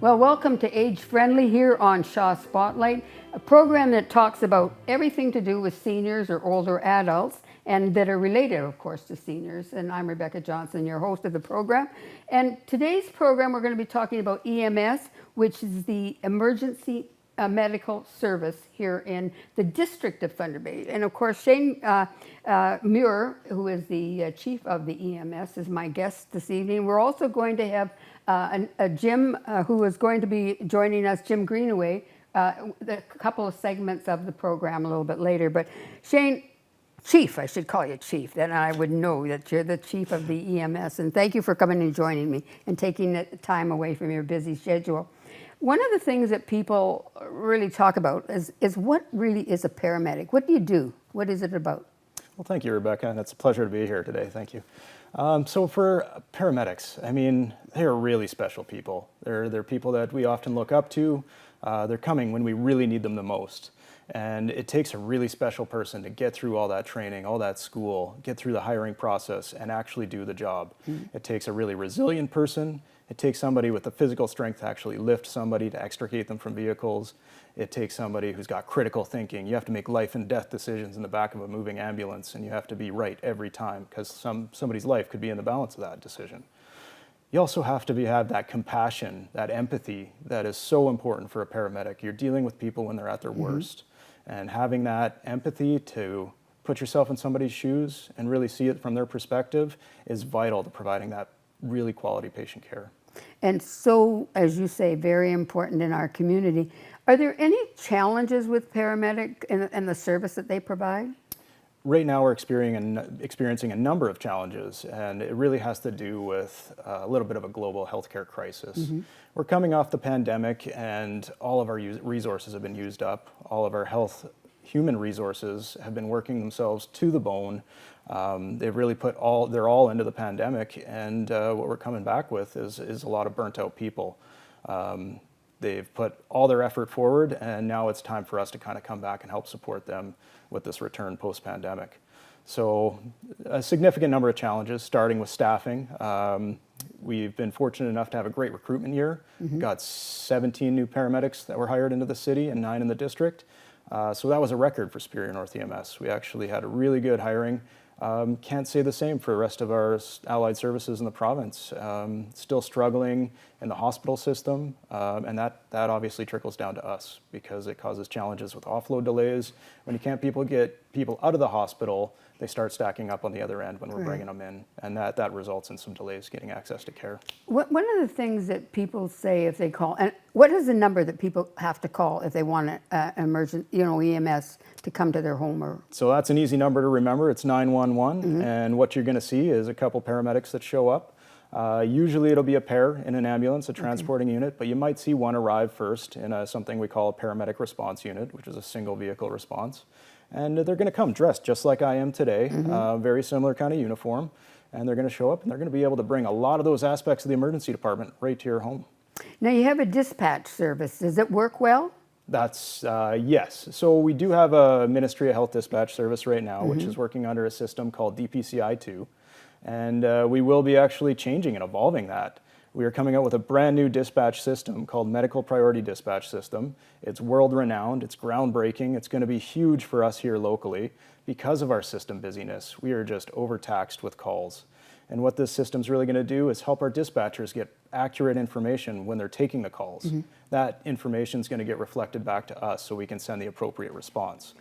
Well, welcome to Age Friendly here on Shaw Spotlight, a program that talks about everything to do with seniors or older adults and that are related, of course, to seniors. And I'm Rebecca Johnson, your host of the program. And today's program, we're going to be talking about EMS, which is the Emergency Medical Service here in the District of Thunder Bay. And of course, Shane Muir, who is the chief of the EMS, is my guest this evening. We're also going to have Jim, who is going to be joining us, Jim Greenaway, a couple of segments of the program a little bit later. But Shane, Chief, I should call you Chief, then I would know that you're the chief of the EMS. And thank you for coming and joining me and taking the time away from your busy schedule. One of the things that people really talk about is what really is a paramedic? What do you do? What is it about? Well, thank you, Rebecca, and it's a pleasure to be here today. Thank you. So for paramedics, I mean, they're really special people. They're people that we often look up to. They're coming when we really need them the most. And it takes a really special person to get through all that training, all that school, get through the hiring process, and actually do the job. Mm-hmm. It takes a really resilient person. It takes somebody with the physical strength to actually lift somebody, to extricate them from vehicles. It takes somebody who's got critical thinking. You have to make life and death decisions in the back of a moving ambulance, and you have to be right every time because somebody's life could be in the balance of that decision. You also have to have that compassion, that empathy that is so important for a paramedic. You're dealing with people when they're at their worst, and having that empathy to put yourself in somebody's shoes and really see it from their perspective is vital to providing that really quality patient care. And so, as you say, very important in our community. Are there any challenges with paramedic and the service that they provide? Right now we're experiencing a number of challenges, and it really has to do with a little bit of a global healthcare crisis. Mm-hmm. We're coming off the pandemic, and all of our resources have been used up. All of our human resources have been working themselves to the bone. They've really put their all into the pandemic, and what we're coming back with is a lot of burnt out people. They've put all their effort forward, and now it's time for us to kind of come back and help support them with this return post-pandemic. So a significant number of challenges, starting with staffing. We've been fortunate enough to have a great recruitment year. Mm-hmm. Got 17 new paramedics that were hired into the city and 9 in the district. So that was a record for Superior North EMS. We actually had a really good hiring. Can't say the same for the rest of our allied services in the province. Still struggling in the hospital system, and that obviously trickles down to us because it causes challenges with offload delays. When you can't get people out of the hospital, they start stacking up on the other end when we're bringing them in, and that results in some delays getting access to care. One of the things that people say if they call, and what is the number that people have to call if they want an emergent, EMS to come to their home? Or so that's an easy number to remember. It's 911, mm-hmm. and what you're going to see is a couple paramedics that show up. Usually it'll be a pair in an ambulance, a transporting unit, but you might see one arrive first in something we call a paramedic response unit, which is a single vehicle response. And they're going to come dressed just like I am today, mm-hmm. Very similar kind of uniform, and they're going to show up and they're going to be able to bring a lot of those aspects of the emergency department right to your home. Now you have a dispatch service. Does it work well? That's, yes. So we do have a Ministry of Health dispatch service right now, mm-hmm. which is working under a system called DPCI-2. And we will be actually changing and evolving that. We are coming out with a brand new dispatch system called Medical Priority Dispatch System. It's world-renowned, it's groundbreaking, it's going to be huge for us here locally. Because of our system busyness, we are just overtaxed with calls. And what this system's really going to do is help our dispatchers get accurate information when they're taking the calls. Mm-hmm. That information is going to get reflected back to us so we can send the appropriate response.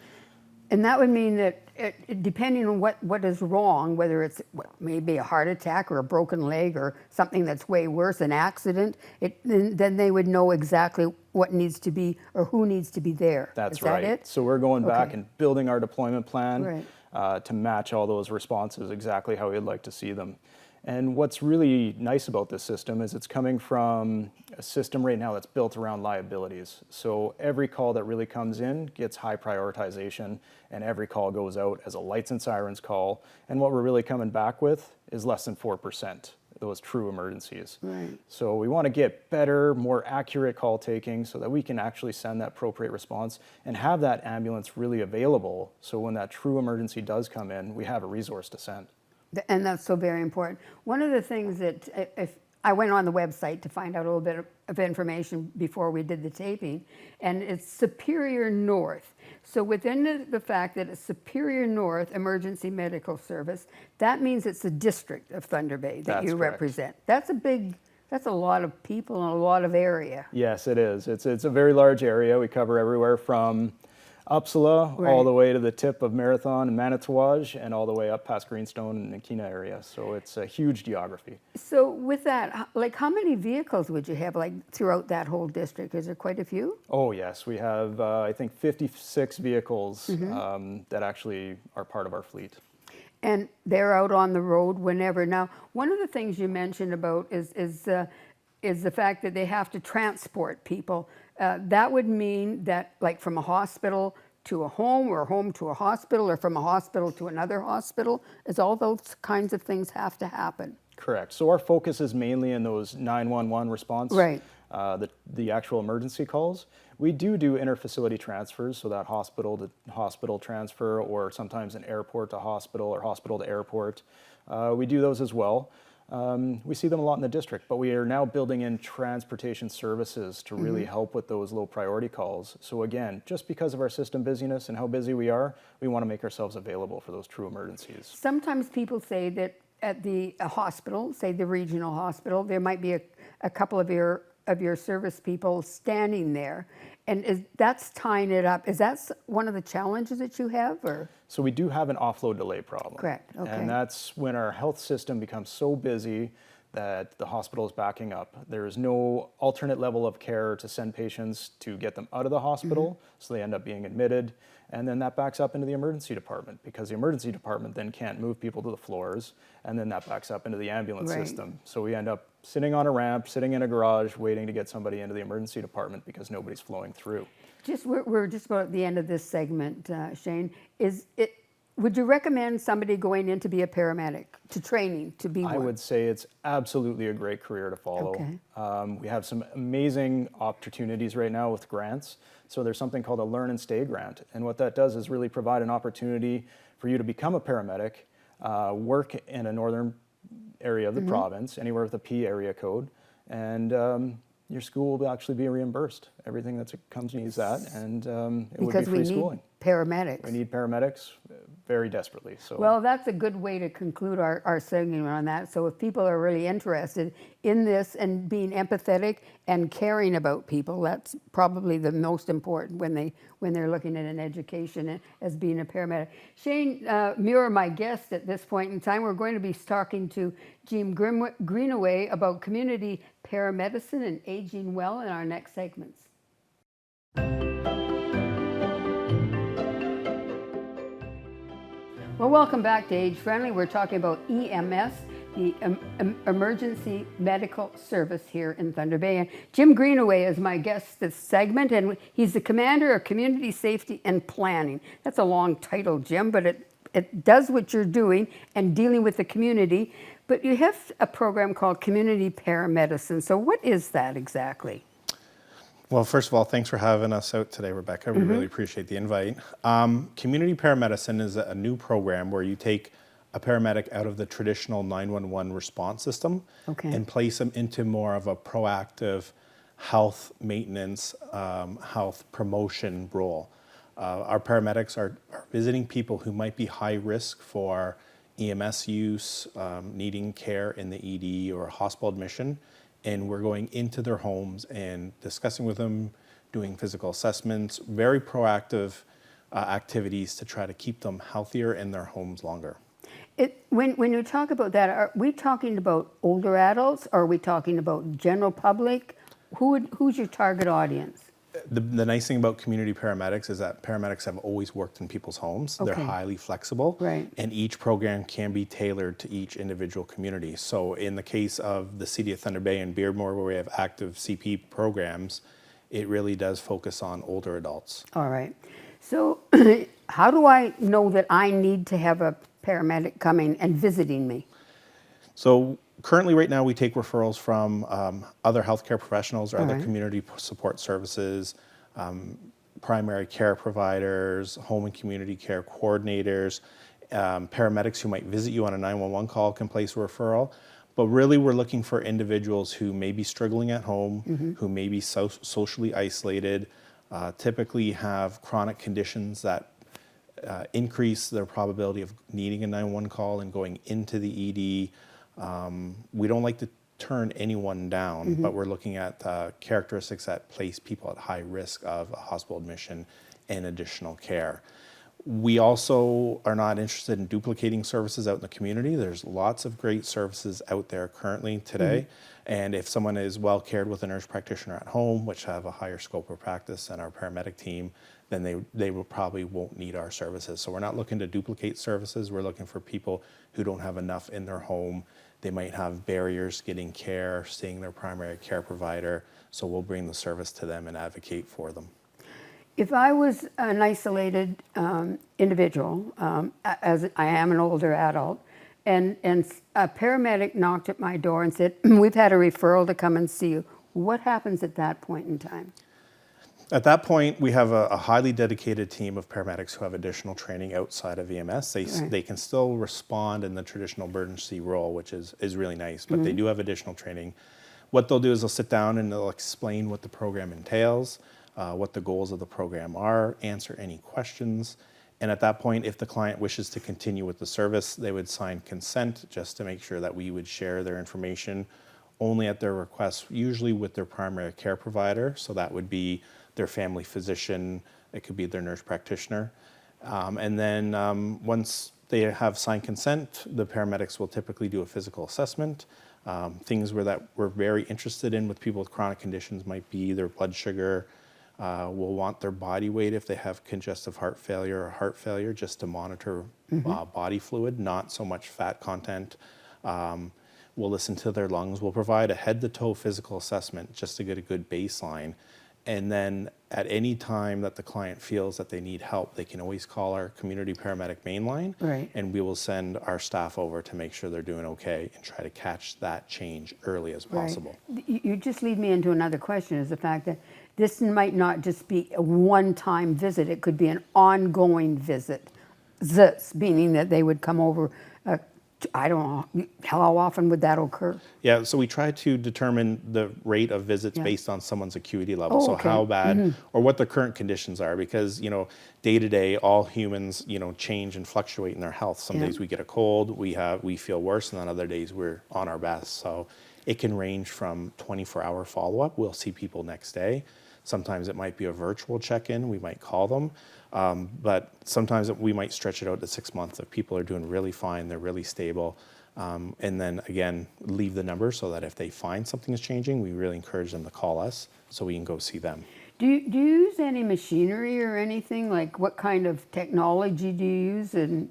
And that would mean that depending on what is wrong, whether it's maybe a heart attack or a broken leg or something that's way worse, an accident, then they would know exactly what needs to be or who needs to be there. That's is right. That it? So we're going back and building our deployment plan right. To match all those responses exactly how we'd like to see them. And what's really nice about this system is it's coming from a system right now that's built around liabilities. So every call that really comes in gets high prioritization, and every call goes out as a lights and sirens call. And what we're really coming back with is less than 4%, those true emergencies. Right. So we want to get better, more accurate call taking so that we can actually send that appropriate response and have that ambulance really available. So when that true emergency does come in, we have a resource to send. And that's so very important. One of the things that I went on the website to find out a little bit of information before we did the taping, and it's Superior North. So within the fact that it's Superior North Emergency Medical Service, that means it's the district of Thunder Bay that That's you correct. represent. That's a lot of people and a lot of area. Yes, it is. It's a very large area. We cover everywhere from Uppsala all Right. the way to the tip of Marathon and Manitowaj and all the way up past Greenstone and Nakina area. So it's a huge geography. So with that, like how many vehicles would you have like throughout that whole district? Is there quite a few? Oh yes, we have I think 56 vehicles that actually are part of our fleet. And they're out on the road whenever. Now, one of the things you mentioned about is the fact that they have to transport people. That would mean that, like, from a hospital to a home, or a home to a hospital, or from a hospital to another hospital, is all those kinds of things have to happen. Correct. So our focus is mainly in those 911 response, Right. The actual emergency calls. We do interfacility transfers, so that hospital to hospital transfer, or sometimes an airport to hospital or hospital to airport. We do those as well. We see them a lot in the district, but we are now building in transportation services to really help with those low priority calls. So again, just because of our system busyness and how busy we are, we want to make ourselves available for those true emergencies. Sometimes people say that at the hospital, say the regional hospital, there might be a couple of your service people standing there, and that's tying it up. Is that one of the challenges that you have, or? So we do have an offload delay problem. Correct, okay. And that's when our health system becomes so busy that the hospital is backing up. There is no alternate level of care to send patients to get them out of the hospital, so they end up being admitted. And then that backs up into the emergency department, because the emergency department then can't move people to the floors, and then that backs up into the ambulance Right. system. So we end up sitting on a ramp, sitting in a garage, waiting to get somebody into the emergency department because nobody's flowing through. We're just about at the end of this segment, Shane. Would you recommend somebody going in to be a paramedic, to training, to be one? I would say it's absolutely a great career to follow. Okay. We have some amazing opportunities right now with grants. So there's something called a Learn and Stay grant. And what that does is really provide an opportunity for you to become a paramedic, work in a northern area of the province, anywhere with a P area code, and your school will actually be reimbursed. Everything that comes needs that, and it would be free schooling. Paramedics. We need paramedics very desperately. So. Well, that's a good way to conclude our segment on that. So if people are really interested in this and being empathetic and caring about people, that's probably the most important when they're looking at an education as being a paramedic. Shane Muir, my guest at this point in time, we're going to be talking to Jim Greenaway about community paramedicine and aging well in our next segments. Well, welcome back to Age Friendly. We're talking about EMS, the Emergency Medical Service here in Thunder Bay. And Jim Greenaway is my guest this segment, and he's the Commander of Community Safety and Planning. That's a long title, Jim, but it does what you're doing and dealing with the community. But you have a program called Community Paramedicine. So what is that exactly? Well, first of all, thanks for having us out today, Rebecca. We really appreciate the invite. Community Paramedicine is a new program where you take a paramedic out of the traditional 911 response system and place them into more of a proactive health maintenance, health promotion role. Our paramedics are visiting people who might be high risk for EMS use, needing care in the ED or hospital admission. And we're going into their homes and discussing with them, doing physical assessments, very proactive activities to try to keep them healthier in their homes longer. When you talk about that, are we talking about older adults, or are we talking about general public? Who's your target audience? The nice thing about community paramedics is that paramedics have always worked in people's homes. They're highly flexible, and each program can be tailored to each individual community. So in the case of the City of Thunder Bay and Beardmore, where we have active CP programs, it really does focus on older adults. All right. So how do I know that I need to have a paramedic coming and visiting me? So currently right now we take referrals from other healthcare professionals or other community support services, primary care providers, home and community care coordinators, paramedics who might visit you on a 911 call can place a referral. But really, we're looking for individuals who may be struggling at home, who may be socially isolated, typically have chronic conditions that increase their probability of needing a 911 call and going into the ED. We don't like to turn anyone down, but we're looking at characteristics that place people at high risk of a hospital admission and additional care. We also are not interested in duplicating services out in the community. There's lots of great services out there currently today. And if someone is well cared with a nurse practitioner at home, which have a higher scope of practice than our paramedic team, then they will probably won't need our services. So we're not looking to duplicate services. We're looking for people who don't have enough in their home. They might have barriers getting care, seeing their primary care provider. So we'll bring the service to them and advocate for them. If I was an isolated individual, as I am an older adult, and a paramedic knocked at my door and said, we've had a referral to come and see you, what happens at that point in time? At that point, we have a highly dedicated team of paramedics who have additional training outside of EMS. They can still respond in the traditional emergency role, which is really nice, but they do have additional training. What they'll do is they'll sit down and they'll explain what the program entails, what the goals of the program are, answer any questions. And at that point, if the client wishes to continue with the service, they would sign consent just to make sure that we would share their information only at their request, usually with their primary care provider. So that would be their family physician, it could be their nurse practitioner. And then once they have signed consent, the paramedics will typically do a physical assessment. Things that we're very interested in with people with chronic conditions might be their blood sugar. We'll want their body weight if they have congestive heart failure or heart failure, just to monitor body fluid, not so much fat content. We'll listen to their lungs. We'll provide a head-to-toe physical assessment just to get a good baseline. And then at any time that the client feels that they need help, they can always call our community paramedic main line, and we will send our staff over to make sure they're doing okay and try to catch that change early as possible. You just lead me into another question, is the fact that this might not just be a one-time visit, it could be an ongoing visit. Meaning that they would come over, I don't know, how often would that occur? Yeah, so we try to determine the rate of visits based on someone's acuity level. So how bad or what the current conditions are, because, day to day, all humans, change and fluctuate in their health. Some days we get a cold, we feel worse, and then other days we're on our best. So it can range from 24-hour follow-up. We'll see people next day. Sometimes it might be a virtual check-in. We might call them. But sometimes we might stretch it out to 6 months if people are doing really fine, they're really stable. And then again, leave the number so that if they find something is changing, we really encourage them to call us so we can go see them. Do you use any machinery or anything? Like what kind of technology do you use and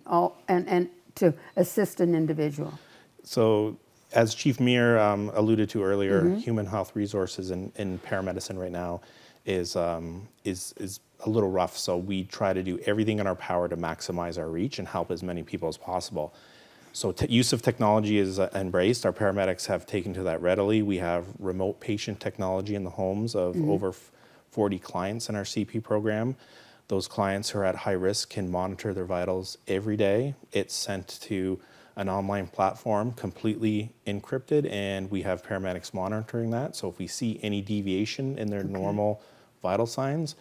to assist an individual? So as Chief Muir alluded to earlier, human health resources in paramedicine right now is a little rough. So we try to do everything in our power to maximize our reach and help as many people as possible. So use of technology is embraced. Our paramedics have taken to that readily. We have remote patient technology in the homes of over 40 clients in our CP program. Those clients who are at high risk can monitor their vitals every day. It's sent to an online platform, completely encrypted, and we have paramedics monitoring that. So if we see any deviation in their normal vital signs,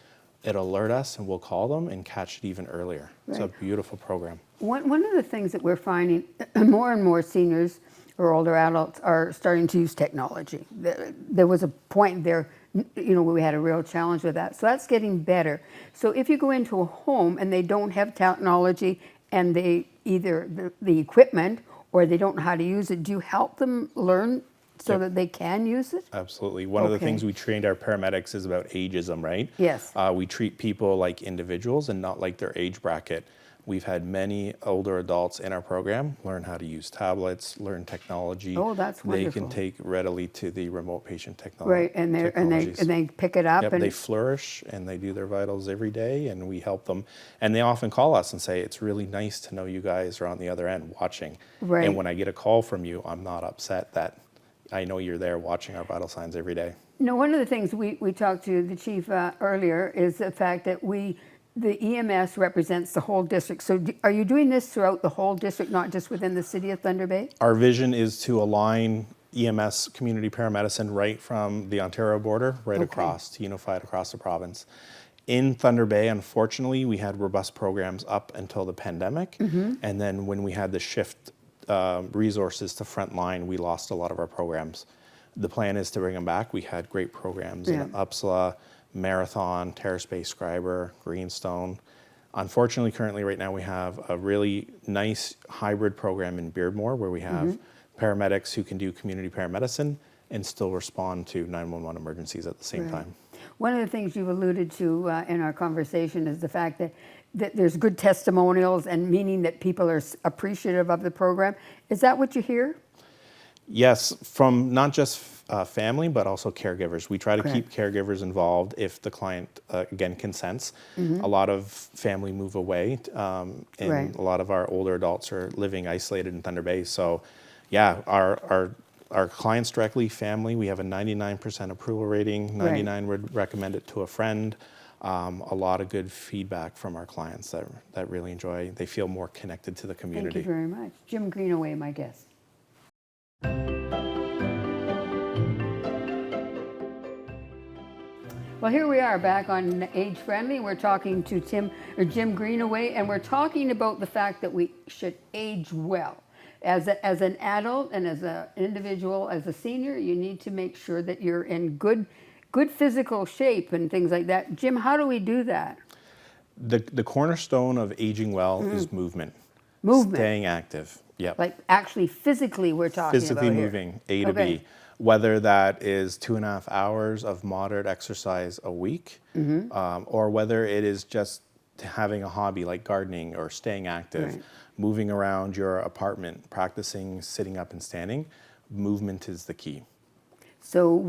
it'll alert us and we'll call them and catch it even earlier. It's a beautiful program. One of the things that we're finding, more and more seniors or older adults are starting to use technology. There was a point there, where we had a real challenge with that. So that's getting better. So if you go into a home and they don't have technology and they either the equipment or they don't know how to use it, do you help them learn so that they can use it? Absolutely. One of the things we trained our paramedics is about ageism, right? Yes. We treat people like individuals and not like their age bracket. We've had many older adults in our program learn how to use tablets, learn technology. Oh, that's wonderful. They can take readily to the remote patient technology. Right, and they pick it up. Yep, and they flourish and they do their vitals every day, and we help them. And they often call us and say, it's really nice to know you guys are on the other end watching. Right. And when I get a call from you, I'm not upset that I know you're there watching our vital signs every day. One of the things we talked to the chief earlier is the fact that we the EMS represents the whole district. So are you doing this throughout the whole district, not just within the city of Thunder Bay? Our vision is to align EMS community paramedicine right from the Ontario border right across, to unify it across the province. In Thunder Bay, unfortunately, we had robust programs up until the pandemic. And then when we had the shift resources to frontline, we lost a lot of our programs. The plan is to bring them back. We had great programs in Uppsala, Marathon, Terrace Bay Scriber, Greenstone. Unfortunately, currently right now we have a really nice hybrid program in Beardmore where we have paramedics who can do community paramedicine and still respond to 911 emergencies at the same time. One of the things you've alluded to in our conversation is the fact that there's good testimonials and meaning that people are appreciative of the program. Is that what you hear? Yes, from not just family, but also caregivers. We try to keep caregivers involved if the client, again, consents. A lot of family move away, and a lot of our older adults are living isolated in Thunder Bay. So, yeah, our clients directly, family, we have a 99% approval rating. 99 would recommend it to a friend. A lot of good feedback from our clients that really enjoy. They feel more connected to the community. Thank you very much. Jim Greenaway, my guest. Well, here we are back on Age Friendly. We're talking to Jim Greenaway, and we're talking about the fact that we should age well. As an adult and as an individual, as a senior, you need to make sure that you're in good physical shape and things like that. Jim, how do we do that? The cornerstone of aging well is movement. Movement. Staying active. Yep. Like actually physically we're talking Physically about moving, A to B. Whether that is 2.5 hours of moderate exercise a week, or whether it is just having a hobby like gardening or staying active, moving around your apartment, practicing sitting up and standing, movement is the key. So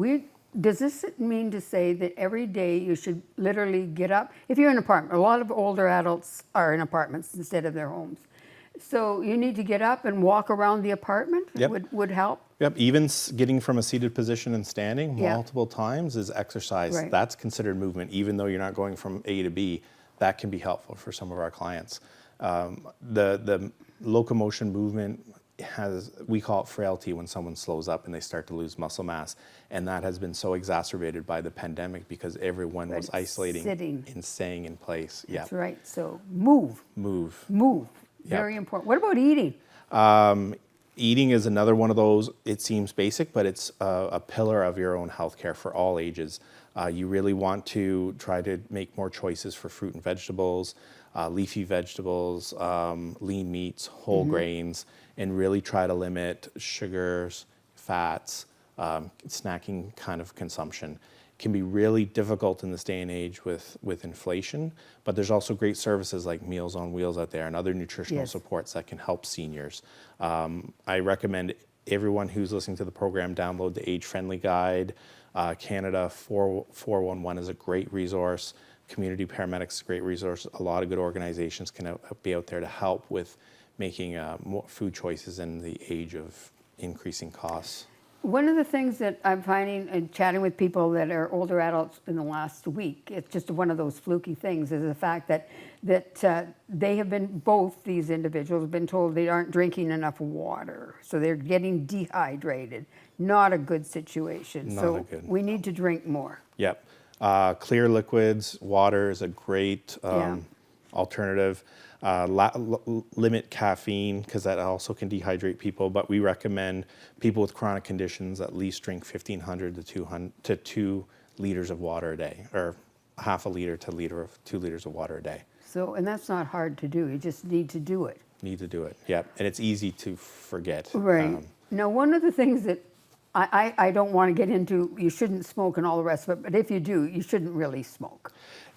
does this mean to say that every day you should literally get up? If you're in an apartment, a lot of older adults are in apartments instead of their homes. So you need to get up and walk around the apartment would help? Yep, even getting from a seated position and standing multiple times is exercise. That's considered movement, even though you're not going from A to B. That can be helpful for some of our clients. The locomotion movement we call it frailty when someone slows up and they start to lose muscle mass. And that has been so exacerbated by the pandemic because everyone was isolating and staying in place. That's right, so move. Very important. What about eating? Eating is another one of those, it seems basic, but it's a pillar of your own healthcare for all ages. You really want to try to make more choices for fruit and vegetables, leafy vegetables, lean meats, whole grains, and really try to limit sugars, fats, snacking kind of consumption. Can be really difficult in this day and age with inflation, but there's also great services like Meals on Wheels out there and other nutritional supports that can help seniors. I recommend everyone who's listening to the program download the Age Friendly Guide. Canada 411 is a great resource. Community Paramedics is a great resource. A lot of good organizations can be out there to help with making more food choices in the age of increasing costs. One of the things that I'm finding and chatting with people that are older adults in the last week, it's just one of those fluky things, is the fact that they have been, both these individuals have been told they aren't drinking enough water. So they're getting dehydrated. Not a good situation. So we need to drink more. Yep. Clear liquids, water is a great alternative. Limit caffeine because that also can dehydrate people, but we recommend people with chronic conditions at least drink 1,500 to 2 liters of water a day, or half a liter to 2 liters of water a day. So, and that's not hard to do. You just need to do it. Yep. And it's easy to forget. Right. Now, one of the things that I don't want to get into, you shouldn't smoke and all the rest of it, but if you do, you shouldn't really smoke.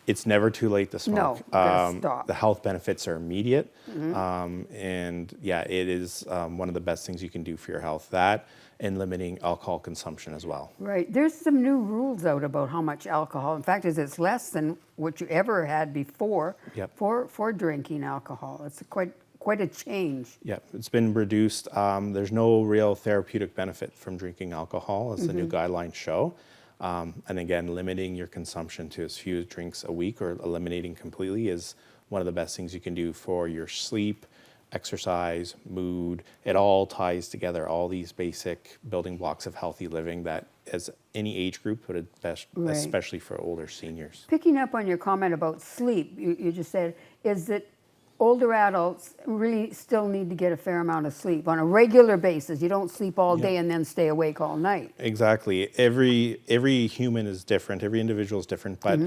It's never too late to smoke. No, stop. The health benefits are immediate, and it is one of the best things you can do for your health. That and limiting alcohol consumption as well. Right. There's some new rules out about how much alcohol. In fact, it's less than what you ever had before for drinking alcohol. It's quite a change. Yep, it's been reduced. There's no real therapeutic benefit from drinking alcohol, as the new guidelines show. And again, limiting your consumption to as few drinks a week or eliminating completely is one of the best things you can do for your sleep, exercise, mood. It all ties together, all these basic building blocks of healthy living that as any age group, but especially for older seniors. Picking up on your comment about sleep, you just said, is that older adults really still need to get a fair amount of sleep on a regular basis. You don't sleep all day and then stay awake all night. Exactly. Every human is different. Every individual is different, but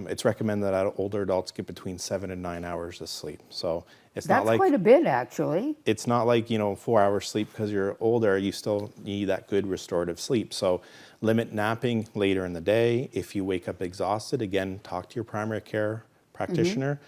it's recommended that older adults get between 7 and 9 hours of sleep. So it's not like quite a bit, actually. It's not like 4 hours sleep because you're older. You still need that good restorative sleep. So limit napping later in the day. If you wake up exhausted, again, talk to your primary care practitioner.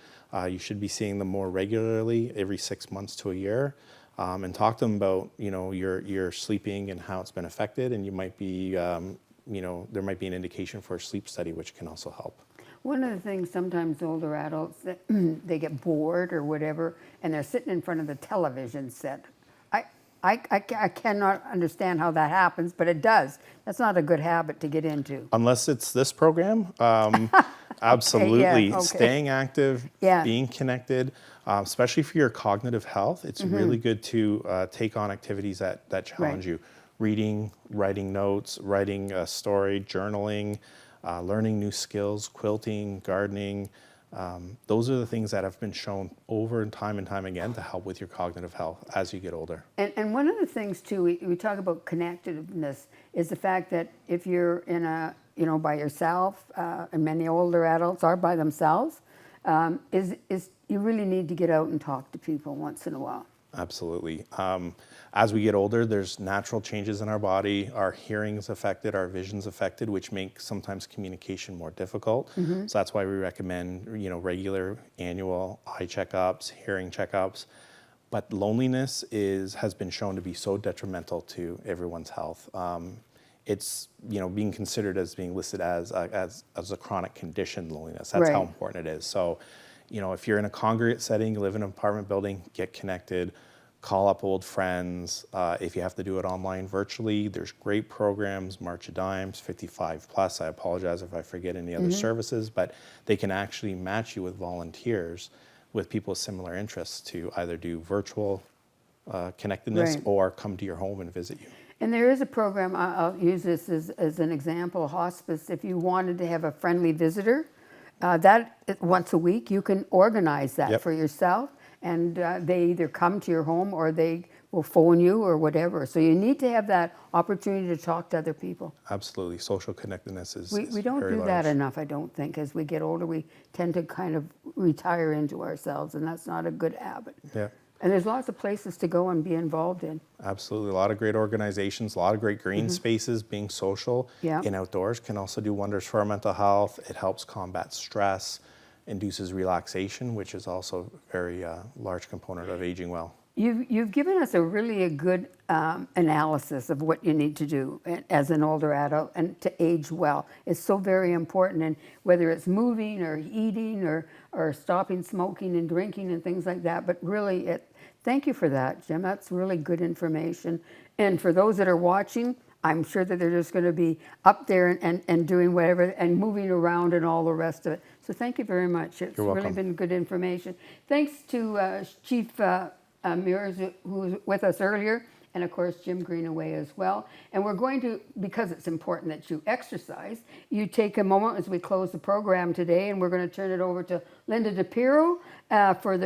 You should be seeing them more regularly, every 6 months to a year, and talk to them about your sleeping and how it's been affected. And you might be there might be an indication for a sleep study, which can also help. One of the things sometimes older adults they get bored or whatever, and they're sitting in front of the television set. I cannot understand how that happens, but it does. That's not a good habit to get into. Unless it's this program. Absolutely. Staying active, being connected, especially for your cognitive health. It's really good to take on activities that challenge you. Reading, writing notes, writing a story, journaling, learning new skills, quilting, gardening. Those are the things that have been shown over and time again to help with your cognitive health as you get older. And one of the things too, we talk about connectedness, is the fact that if you're in a by yourself, and many older adults are by themselves, is you really need to get out and talk to people once in a while. Absolutely. As we get older, there's natural changes in our body. Our hearing's affected, our vision's affected, which makes sometimes communication more difficult. So that's why we recommend, regular annual eye checkups, hearing checkups. But loneliness has been shown to be so detrimental to everyone's health. It's being considered as being listed as a chronic condition, loneliness. That's how important it is. So, if you're in a congregate setting, you live in an apartment building, get connected, call up old friends. If you have to do it online virtually, there's great programs, March of Dimes, 55 Plus. I apologize if I forget any other services, but they can actually match you with volunteers with people with similar interests to either do virtual connectedness or come to your home and visit you. And there is a program, I'll use this as an example, hospice. If you wanted to have a friendly visitor, that once a week, you can organize that for yourself. And they either come to your home or they will phone you or whatever. So you need to have that opportunity to talk to other people. Absolutely. Social connectedness is We don't do that enough, I don't think. As we get older, we tend to kind of retire into ourselves, and that's not a good habit. Yeah. And there's lots of places to go and be involved in. Absolutely. A lot of great organizations, a lot of great green spaces. Being social in outdoors can also do wonders for our mental health. It helps combat stress, induces relaxation, which is also a very large component of aging well. You've given us a really good analysis of what you need to do as an older adult and to age well. It's so very important, and whether it's moving or eating or stopping smoking and drinking and things like that. But really, thank you for that, Jim. That's really good information. And for those that are watching, I'm sure that they're just going to be up there and doing whatever and moving around and all the rest of it. So thank you very much. It's really been good information. Thanks to Chief Muir, who was with us earlier, and of course Jim Greenaway as well. And we're going to, because it's important that you exercise, you take a moment as we close the program today, and we're going to turn it over to Linda DePiro for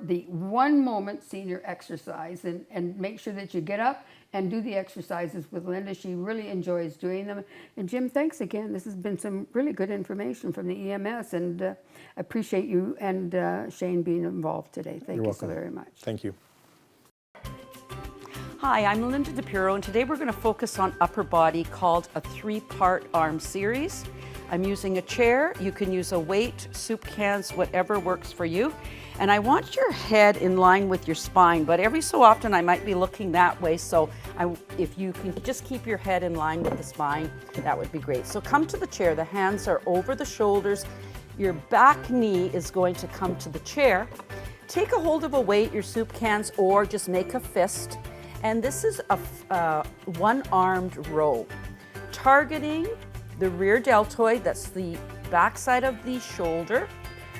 the 1 moment senior exercise, and make sure that you get up and do the exercises with Linda. She really enjoys doing them. And Jim, thanks again. This has been some really good information from the EMS, and I appreciate you and Shane being involved today. Thank you so very much. Thank you. Hi, I'm Linda DePiro, and today we're going to focus on upper body, called a 3-part arm series. I'm using a chair. You can use a weight, soup cans, whatever works for you. And I want your head in line with your spine, but every so often I might be looking that way, so if you can just keep your head in line with the spine, that would be great. So come to the chair. The hands are over the shoulders. Your back knee is going to come to the chair. Take a hold of a weight, your soup cans, or just make a fist. And this is a one-armed row, targeting the rear deltoid, that's the backside of the shoulder,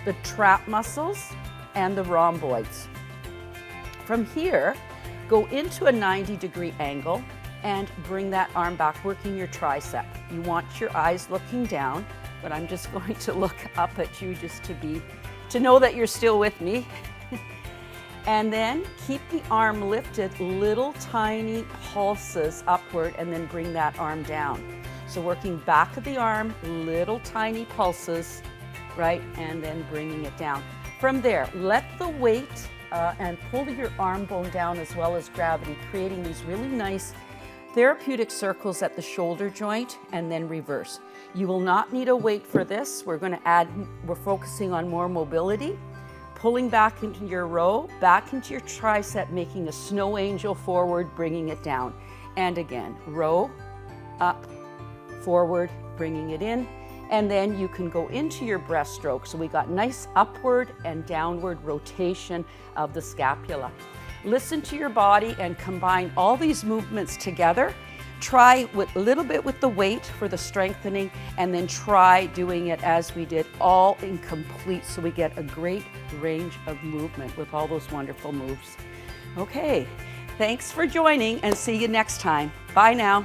the trap muscles, and the rhomboids. From here, go into a 90-degree angle and bring that arm back, working your tricep. You want your eyes looking down, but I'm just going to look up at you just to know that you're still with me. And then keep the arm lifted, little tiny pulses upward, and then bring that arm down. So working back of the arm, little tiny pulses, right? And then bringing it down. From there, let the weight and pull your arm bone down as well as gravity, creating these really nice therapeutic circles at the shoulder joint, and then reverse. You will not need a weight for this. We're focusing on more mobility. Pulling back into your row, back into your tricep, making a snow angel forward, bringing it down. And again, row, up, forward, bringing it in. And then you can go into your breaststroke. So we got nice upward and downward rotation of the scapula. Listen to your body and combine all these movements together. Try with a little bit with the weight for the strengthening, and then try doing it as we did, all incomplete, so we get a great range of movement with all those wonderful moves. Okay, thanks for joining, and see you next time. Bye now.